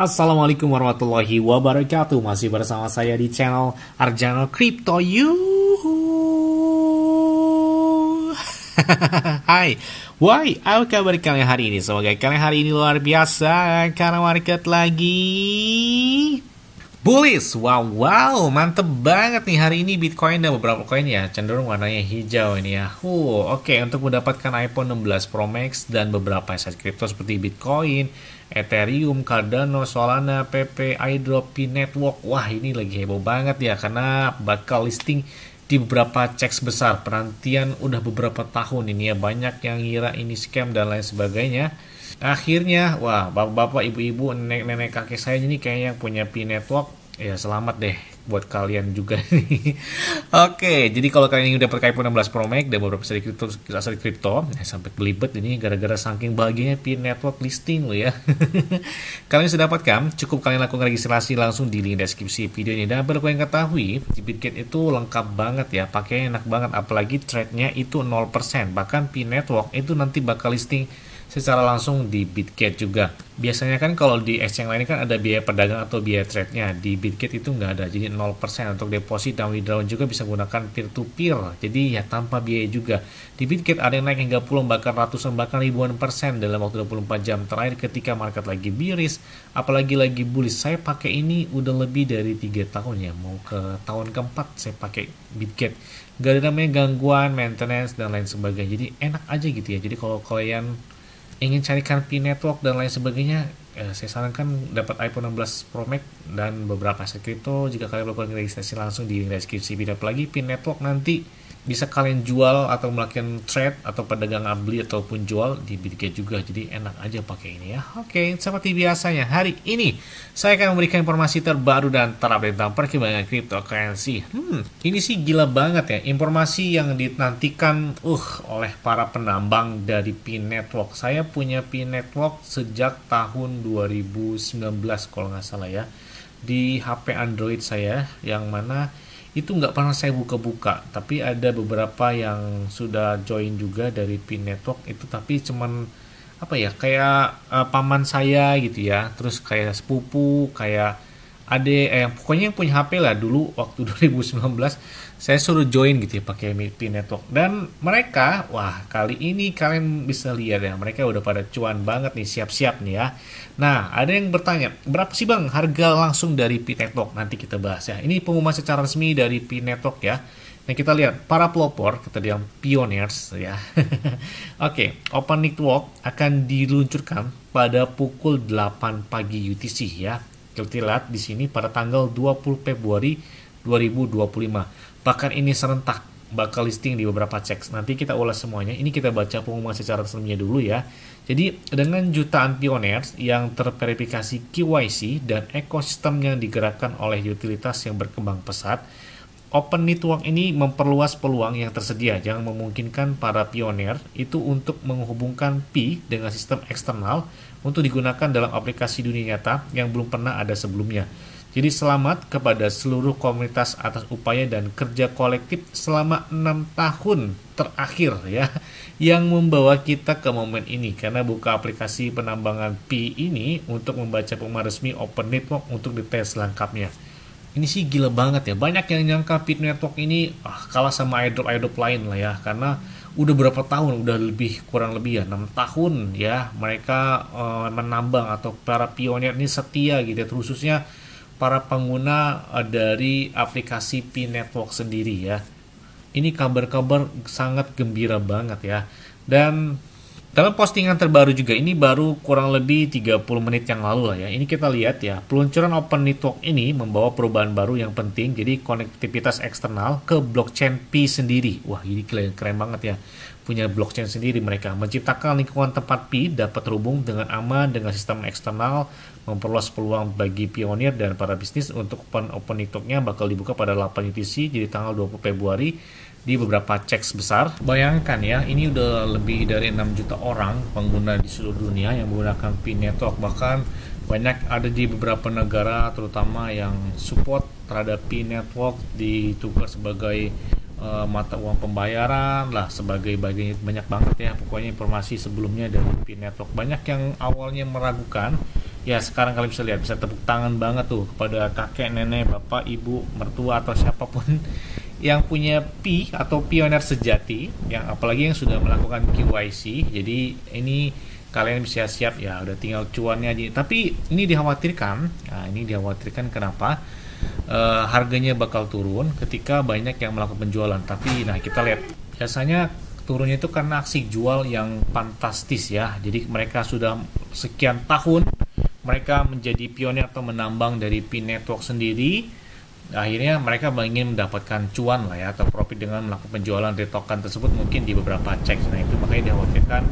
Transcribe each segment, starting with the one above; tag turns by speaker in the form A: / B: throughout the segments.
A: Assalamualaikum warahmatullahi wabarakatuh. Masih bersama saya di channel Arjano Crypto You. Hai, why? Apa kabar kalian hari ini? Semoga kalian hari ini luar biasa karena market lagi bullish. Wow, mantep banget nih hari ini Bitcoin dan beberapa koin ya cenderung warnanya hijau ini ya. Oke. Untuk mendapatkan iPhone 16 Pro Max dan beberapa aset kripto seperti Bitcoin, Ethereum, Cardano, Solana, PP, iDrop, Pi Network. Wah, ini lagi heboh banget ya karena bakal listing di beberapa ceks besar. Penantian udah beberapa tahun ini ya, banyak yang ngira ini scam dan lain sebagainya. Akhirnya, wah, bapak-bapak, ibu-ibu, nenek-nenek, kakek saya ini kayaknya yang punya Pi Network. Ya, selamat deh buat kalian juga nih. Oke, jadi kalau kalian udah pakai iPhone 16 Pro Max dan beberapa aset kripto, sampai belibet ini gara-gara saking bahagianya Pi Network listing lo ya. Kalian sudah dapatkan, cukup kalian lakukan registrasi langsung di link deskripsi video ini. Dan perlu kalian ketahui, di Bitget itu lengkap banget ya, pakai enak banget, apalagi trade-nya itu 0%. Bahkan Pi Network itu nanti bakal listing secara langsung di Bitget juga. Biasanya kan kalau di exchange lain kan ada biaya perdagang atau biaya trade-nya. Di Bitget itu nggak ada, jadi 0% untuk deposit dan withdraw juga bisa gunakan peer-to-peer. Jadi ya tanpa biaya juga. Di Bitget ada yang naik hingga puluhan, bahkan ratusan, bahkan ribuan persen dalam waktu 24 jam terakhir ketika market lagi bearish, apalagi lagi bullish. Saya pakai ini udah lebih dari 3 tahun ya, mau ke tahun keempat saya pakai Bitget. Gak ada namanya gangguan, maintenance, dan lain sebagainya. Jadi enak aja gitu ya. Jadi kalau kalian ingin carikan Pi Network dan lain sebagainya, saya sarankan dapat iPhone 16 Pro Max dan beberapa aset kripto. Jika kalian melakukan registrasi langsung di deskripsi video. Apalagi Pi Network nanti bisa kalian jual atau melakukan trade atau perdagangan beli ataupun jual di Bitget juga. Jadi enak aja pakai ini ya. Oke, seperti biasanya hari ini saya akan memberikan informasi terbaru dan terupdate tentang perkembangan cryptocurrency. Ini sih gila banget ya, informasi yang dinantikan oleh para penambang dari Pi Network. Saya punya Pi Network sejak tahun 2019 kalau nggak salah ya, di HP Android saya, yang mana itu nggak pernah saya buka-buka, tapi ada beberapa yang sudah join juga dari Pi Network itu, tapi cuman apa ya, kayak paman saya gitu ya, terus kayak sepupu, kayak pokoknya yang punya HP lah dulu waktu 2019 saya suruh join gitu ya pakai Pi Network. Dan mereka, wah, kali ini kalian bisa lihat ya, mereka udah pada cuan banget nih, siap-siap nih ya. Nah, ada yang bertanya, berapa sih bang harga langsung dari Pi Network? Nanti kita bahas ya. Ini pengumuman secara resmi dari Pi Network ya. Nah, kita lihat para pelopor, kita bilang pioneers ya. Oke, Open Network akan diluncurkan pada pukul 8 pagi UTC ya. Kita lihat di sini pada tanggal 20 Februari 2025. Bahkan ini serentak bakal listing di beberapa ceks. Nanti kita ulas semuanya. Ini kita baca pengumuman secara resminya dulu ya. Jadi dengan jutaan pioneers yang terverifikasi KYC dan ekosistem yang digerakkan oleh utilitas yang berkembang pesat, Open Network ini memperluas peluang yang tersedia yang memungkinkan para pioner itu untuk menghubungkan Pi dengan sistem eksternal untuk digunakan dalam aplikasi dunia nyata yang belum pernah ada sebelumnya. Jadi selamat kepada seluruh komunitas atas upaya dan kerja kolektif selama 6 tahun terakhir ya, yang membawa kita ke momen ini. Karena buka aplikasi penambangan Pi ini untuk membaca pengumuman resmi Open Network untuk detail selengkapnya. Ini sih gila banget ya, banyak yang nyangka Pi Network ini kalah sama iDrop lain lah ya, karena udah berapa tahun, udah kurang lebih ya 6 tahun ya mereka menambang, atau para pionir ini setia gitu ya, khususnya para pengguna dari aplikasi Pi Network sendiri ya. Ini kabar-kabar sangat gembira banget ya. Dan dalam postingan terbaru juga, ini baru kurang lebih 30 menit yang lalu lah ya. Ini kita lihat ya, peluncuran Open Network ini membawa perubahan baru yang penting. Jadi konektivitas eksternal ke blockchain Pi sendiri. Wah, ini keren banget ya. Punya blockchain sendiri mereka. Menciptakan lingkungan tempat Pi dapat terhubung dengan aman dengan sistem eksternal, memperluas peluang bagi pionir dan para bisnis. Untuk Open Network-nya bakal dibuka pada 8 UTC, jadi tanggal 20 Februari di beberapa ceks besar. Bayangkan ya, ini udah lebih dari 6 juta orang pengguna di seluruh dunia yang menggunakan Pi Network. Bahkan banyak ada di beberapa negara terutama yang support terhadap Pi Network, ditukar sebagai mata uang pembayaran lah, sebagai bagian banyak banget ya. Pokoknya informasi sebelumnya dari Pi Network, banyak yang awalnya meragukan Ya sekarang kalian bisa lihat, bisa tepuk tangan banget tuh kepada kakek, nenek, bapak, ibu, mertua atau siapapun yang punya P atau pioner sejati, yang apalagi yang sudah melakukan KYC. Jadi ini kalian bisa siap ya, udah tinggal cuannya aja. Tapi ini dikhawatirkan, nah ini dikhawatirkan kenapa? Harganya bakal turun ketika banyak yang melakukan penjualan. Tapi nah kita lihat biasanya turunnya itu karena aksi jual yang fantastis ya. Jadi mereka sudah sekian tahun mereka menjadi pionir atau menambang dari P Network sendiri. Akhirnya mereka ingin mendapatkan cuan lah ya, atau profit dengan melakukan penjualan dari token tersebut mungkin di beberapa cek. Nah itu makanya dikhawatirkan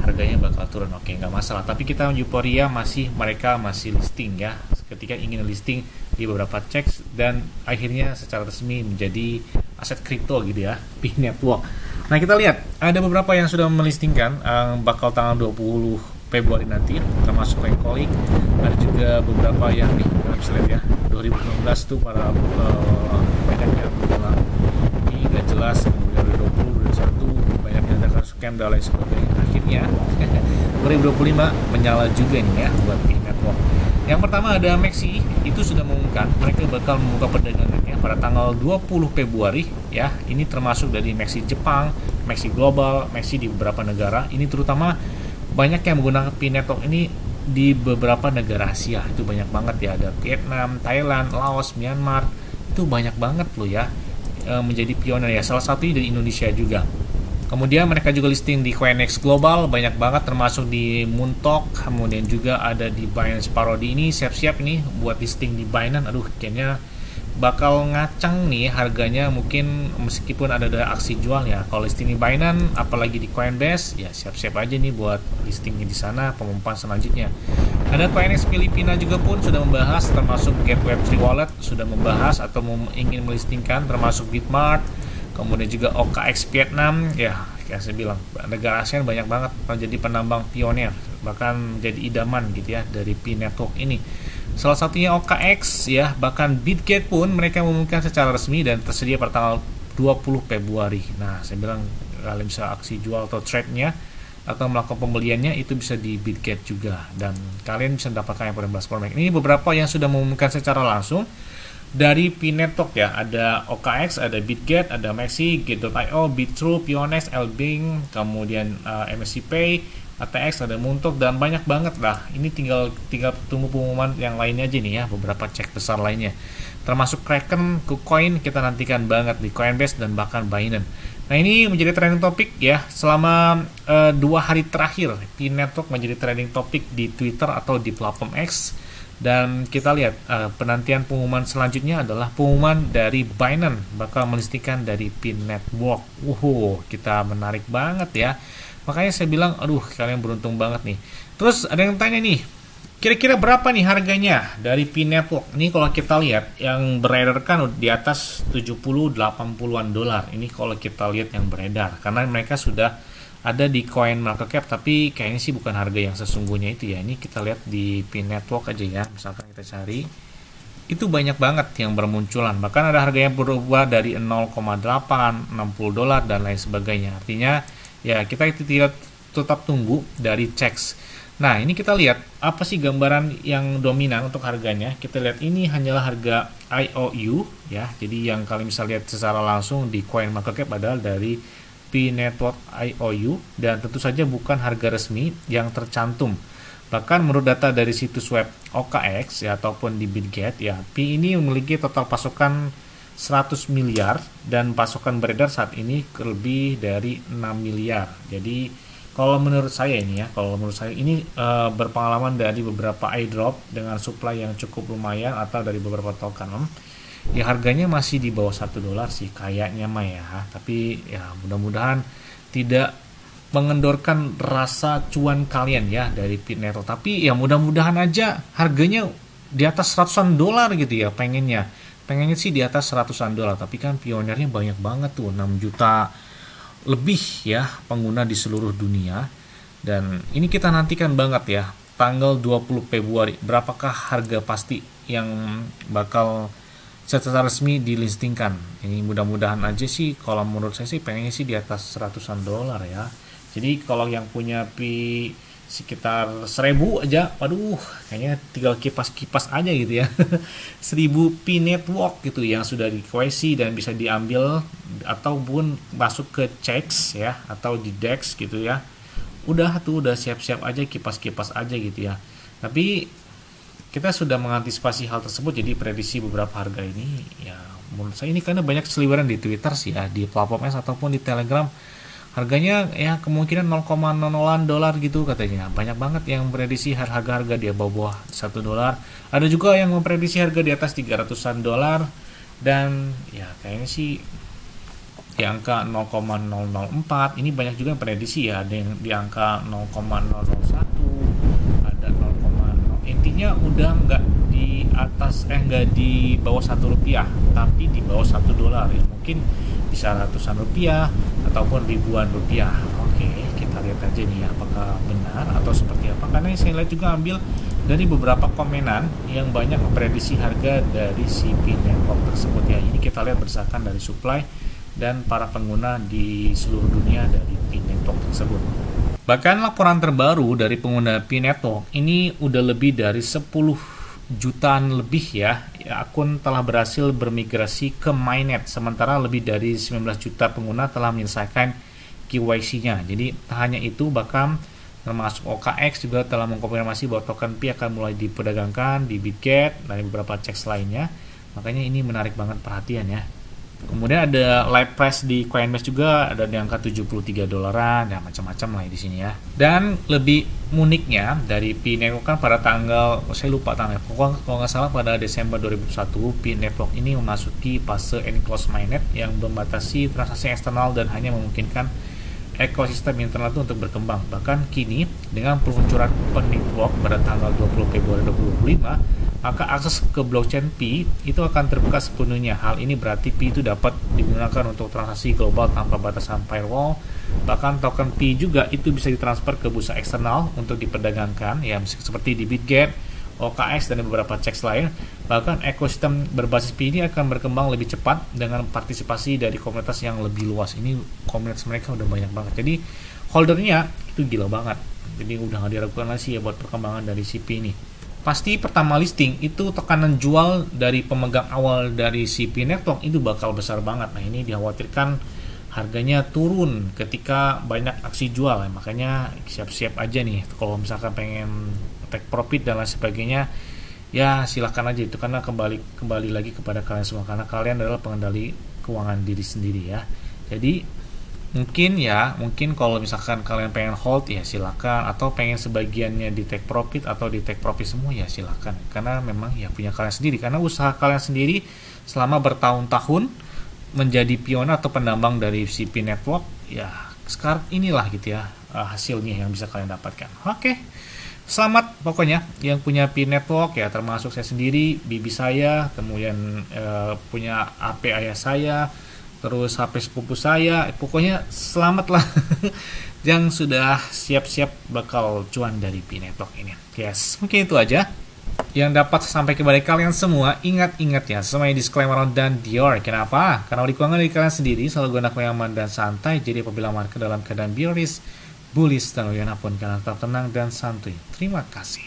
A: harganya bakal turun. Oke, nggak masalah. Tapi kita Euphoria mereka masih listing ya. Ketika ingin listing di beberapa cek dan akhirnya secara resmi menjadi aset kripto gitu ya, P Network. Nah kita lihat ada beberapa yang sudah melistingkan bakal tanggal 20 Februari nanti, termasuk Coincoin. Ada juga beberapa yang nih kalian bisa lihat ya, 2019 tuh para banyaknya menjelang ini nggak jelas, kemudian 2020, 2021 banyak yang ada scam dan lain sebagainya. Akhirnya 2025 menyala juga nih ya buat P Network. Yang pertama ada Maxi, itu sudah mengumumkan mereka bakal membuka perdagangannya pada tanggal 20 Februari ya. Ini termasuk dari Maxi Jepang, Maxi Global, Maxi di beberapa negara. Ini terutama banyak yang menggunakan P Network ini di beberapa negara Asia. Itu banyak banget ya, ada Vietnam, Thailand, Laos, Myanmar. Itu banyak banget loh ya menjadi pionir ya. Salah satunya dari Indonesia juga. Kemudian mereka juga listing di Coinex Global, banyak banget termasuk di Moontalk, kemudian juga ada di Binance Parody. Ini siap-siap nih buat listing di Binance. Aduh, kayaknya bakal ngacang nih harganya, mungkin meskipun ada aksi jual ya. Kalau listing di Binance apalagi di Coinbase ya siap-siap aja nih buat listingnya di sana, pengumuman selanjutnya. Ada Coinex Filipina juga pun sudah membahas, termasuk Get-Web3 Wallet sudah membahas atau ingin melistingkan, termasuk Bitmart, kemudian juga OKX Vietnam ya. Kayak saya bilang, negara ASEAN banyak banget menjadi penambang pionir, bahkan menjadi idaman gitu ya dari P Network ini. Salah satunya OKX ya, bahkan Bitget pun mereka mengumumkan secara resmi dan tersedia pada tanggal 20 Februari. Nah, saya bilang kalian bisa aksi jual atau trade-nya atau melakukan pembeliannya itu bisa di Bitget juga, dan kalian bisa mendapatkan yang 14 Pro Max. Ini beberapa yang sudah mengumumkan secara langsung dari P Network ya. Ada OKX, ada Bitget, ada Maxi, Get.io, Bitrue, Pionex, Elbing, kemudian MSC Pay, ATX, ada Moontalk, dan banyak banget lah. Ini tinggal tunggu pengumuman yang lainnya aja nih ya, beberapa cek besar lainnya. Termasuk Kraken, KuCoin kita nantikan banget di Coinbase dan bahkan Binance. Nah ini menjadi trending topik ya selama 2 hari terakhir. P Network menjadi trending topik di Twitter atau di platform X. Dan kita lihat penantian pengumuman selanjutnya adalah pengumuman dari Binance bakal melistingkan dari P Network. Kita menarik banget ya. Makanya saya bilang, aduh kalian beruntung banget nih. Terus ada yang tanya nih, kira-kira berapa nih harganya dari P Network? Ini kalau kita lihat yang beredar kan di atas 70-80an dolar. Ini kalau kita lihat yang beredar, karena mereka sudah ada di CoinMarketCap, tapi kayaknya sih bukan harga yang sesungguhnya itu ya. Ini kita lihat di P Network aja ya, misalkan kita cari, itu banyak banget yang bermunculan. Bahkan ada harga yang berubah dari 0,8, 60 dolar dan lain sebagainya. Artinya ya kita tetap tunggu dari checks. Nah ini kita lihat apa sih gambaran yang dominan untuk harganya. Kita lihat ini hanyalah harga IOU ya. Jadi yang kalian bisa lihat secara langsung di CoinMarketCap adalah dari P Network IOU, dan tentu saja bukan harga resmi yang tercantum. Bahkan menurut data dari situs web OKX ya ataupun di Bitget ya, P ini memiliki total pasokan 100 miliar dan pasokan beredar saat ini lebih dari 6 miliar. Jadi kalau menurut saya ini berpengalaman dari beberapa airdrop dengan supply yang cukup lumayan atau dari beberapa token ya, harganya masih di bawah 1 dolar sih kayaknya mah ya. Tapi ya mudah-mudahan tidak mengendorkan rasa cuan kalian ya dari P Network. Tapi ya mudah-mudahan aja harganya di atas 100-an dolar gitu ya, pengennya sih di atas 100-an dolar. Tapi kan pionirnya banyak banget tuh, 6 juta lebih ya pengguna di seluruh dunia. Dan ini kita nantikan banget ya tanggal 20 Februari berapakah harga pasti yang bakal secara resmi dilistingkan. Ini mudah-mudahan aja sih, kalau menurut saya sih pengennya sih di atas 100-an dolar ya. Jadi kalau yang punya P sekitar 1000 aja. Waduh, kayaknya tinggal kipas-kipas aja gitu ya. 1000 P network gitu yang sudah di KYC dan bisa diambil ataupun masuk ke checks ya, atau di DEX gitu ya. Udah tuh, udah siap-siap aja, kipas-kipas aja gitu ya. Tapi kita sudah mengantisipasi hal tersebut, jadi prediksi beberapa harga ini ya menurut saya ini karena banyak seliweran di Twitter sih ya, di platform S ataupun di Telegram. Harganya ya kemungkinan 0,00 dolar gitu katanya. Banyak banget yang memprediksi harga-harga di bawah 1 dolar. Ada juga yang memprediksi harga di atas 300-an dolar. Dan ya kayaknya sih di angka 0,004. Ini banyak juga yang prediksi ya. Ada yang di angka 0,001. Ada 0, intinya udah nggak di atas, nggak di bawah 1 rupiah. Tapi di bawah 1 dolar ya. Mungkin bisa ratusan rupiah ataupun ribuan rupiah. Oke, kita lihat aja nih apakah benar atau seperti apa. Karena saya lihat juga ambil dari beberapa komenan yang banyak memprediksi harga dari si P network tersebut ya. Ini kita lihat berdasarkan dari supply dan para pengguna di seluruh dunia dari P network tersebut. Bahkan laporan terbaru dari pengguna P network ini udah lebih dari 10 jutaan lebih ya, akun telah berhasil bermigrasi ke Mainnet, sementara lebih dari 19 juta pengguna telah menyelesaikan KYC-nya. Jadi tak hanya itu, bahkan termasuk OKX juga telah mengkonfirmasi bahwa token P akan mulai diperdagangkan di Bitget dan beberapa checks lainnya. Makanya ini menarik banget perhatian ya. Kemudian ada live price di Coinbase juga ada di angka 73 dolaran, ya macam-macam lah di sini ya. Dan lebih uniknya dari P Network kan pada tanggal, saya lupa tanggal, pokoknya kalau nggak salah pada Desember 2001 P Network ini memasuki fase enclosed mainnet yang membatasi transaksi eksternal dan hanya memungkinkan ekosistem internal itu untuk berkembang. Bahkan kini dengan peluncuran Open Network pada tanggal 20 Februari 2025, maka akses ke blockchain P itu akan terbuka sepenuhnya. Hal ini berarti P itu dapat digunakan untuk transaksi global tanpa batasan firewall. Bahkan token P juga itu bisa ditransfer ke bursa eksternal untuk diperdagangkan ya, seperti di Bitget, OKX dan beberapa checks lain. Bahkan ekosistem berbasis P ini akan berkembang lebih cepat dengan partisipasi dari komunitas yang lebih luas. Ini komunitas mereka udah banyak banget. Jadi holdernya itu gila banget. Jadi udah nggak diragukan lagi ya buat perkembangan dari si P ini. Pasti pertama listing itu tekanan jual dari pemegang awal dari si P Network itu bakal besar banget. Nah ini dikhawatirkan harganya turun ketika banyak aksi jual ya. Makanya siap-siap aja nih kalau misalkan pengen take profit dan lain sebagainya, ya silahkan aja itu, karena kembali lagi kepada kalian semua, karena kalian adalah pengendali keuangan diri sendiri ya. Jadi mungkin kalau misalkan kalian pengen hold ya silakan, atau pengen sebagiannya di take profit atau di take profit semua ya silakan, karena memang ya punya kalian sendiri, karena usaha kalian sendiri selama bertahun-tahun menjadi pionir atau penambang dari si P Network ya. Sekarang inilah gitu ya hasilnya yang bisa kalian dapatkan. Oke. Selamat pokoknya yang punya P Network ya, termasuk saya sendiri, bibi saya, kemudian punya HP ayah saya, terus HP sepupu saya, pokoknya selamat lah yang sudah siap-siap bakal cuan dari P Network ini. Yes, mungkin itu aja yang dapat sampai kepada kalian semua. Ingat-ingat ya, semuanya disclaimer dan Dior. Kenapa? Karena di keuangan dari kalian sendiri selalu gunakan yang aman dan santai. Jadi apabila market dalam keadaan bearish, bullish dan pun kalian tetap tenang dan santuy. Terima kasih.